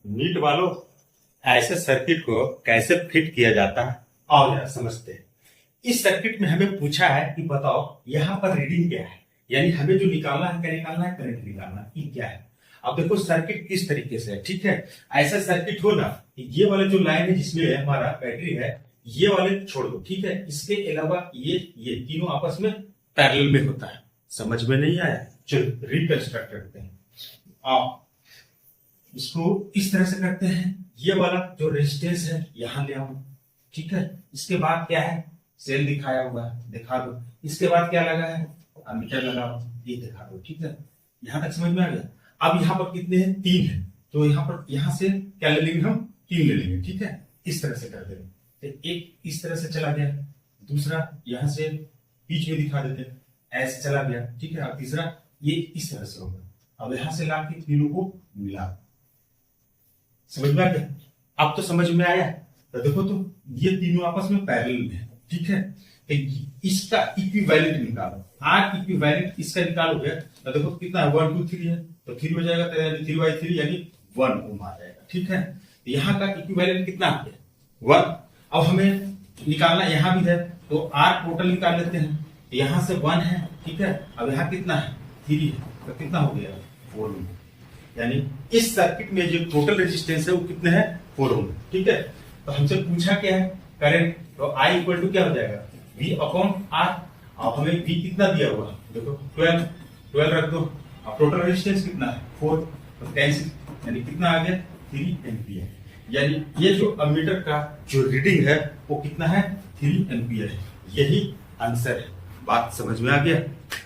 NEET वालों, ऐसे circuit को कैसे फिट किया जाता है आओ जरा समझते हैं। इस सर्किट में हमें पूछा है कि बताओ यहाँ पर रीडिंग क्या है, यानी हमें जो निकालना है, क्या निकालना है, करंट निकालना है, ये क्या है। अब देखो सर्किट किस तरीके से है, ठीक है। ऐसा सर्किट हो ना, ये वाले जो लाइन है जिसमें हमारा बैटरी है, ये वाले छोड़ दो, ठीक है। इसके अलावा ये तीनों आपस में पैरेलल में होता है। समझ में नहीं आया, चलो रिकंस्ट्रक्ट करते हैं। आओ इसको इस तरह से करते हैं। ये वाला जो रेजिस्टेंस है यहां ले आओ, ठीक है। इसके बाद क्या है, सेल दिखाया हुआ है, दिखा दो। इसके बाद क्या लगा है, अमीटर लगाओ, ये दिखा दो, ठीक है। यहां तक समझ में आ गया। अब यहाँ पर कितने हैं, 3 है, तो यहाँ पर यहां से क्या ले लेंगे, हम 3 ले लेंगे, ठीक है। इस तरह से कर देंगे। तो एक इस तरह से चला गया, दूसरा यहां से बीच में दिखा देते हैं, ऐसे चला गया, ठीक है। अब तीसरा ये इस तरह से होगा। अब यहां से लाके तीनों को मिला, समझ में आ गया। अब तो समझ में आया। तो देखो तो ये तीनों आपस में पैरेलल में है, ठीक है। तो इसका इक्विवेलेंट निकालो, आर इक्विवेलेंट इसका निकालोगे तो देखो कितना है, 1 2 3 है, तो 3 हो जाएगा, 3/3 यानी 1 ओम आ जाएगा, ठीक है। तो यहाँ का इक्विवेलेंट कितना आ गया, 1। अब हमें निकालना यहाँ भी है, तो आर टोटल निकाल लेते हैं। यहाँ से 1 है, ठीक है। अब यहाँ कितना है, 3 है, तो कितना हो गया, 4 ओम। यानी इस सर्किट में जो टोटल रेजिस्टेंस है वो कितने हैं, 4 ओम, ठीक है। तो हमसे पूछा क्या है, करंट, तो I इक्वल टू क्या हो जाएगा, V अपॉन R। अब हमें V कितना दिया हुआ, देखो 12 रख दो। अब टोटल रेजिस्टेंस कितना है, 4, तो 10 यानी कितना आ गया, 3 एम्पियर। यानी ये जो अमीटर का जो रीडिंग है वो कितना है, 3 एम्पियर है। यही आंसर है। बात समझ में आ गया।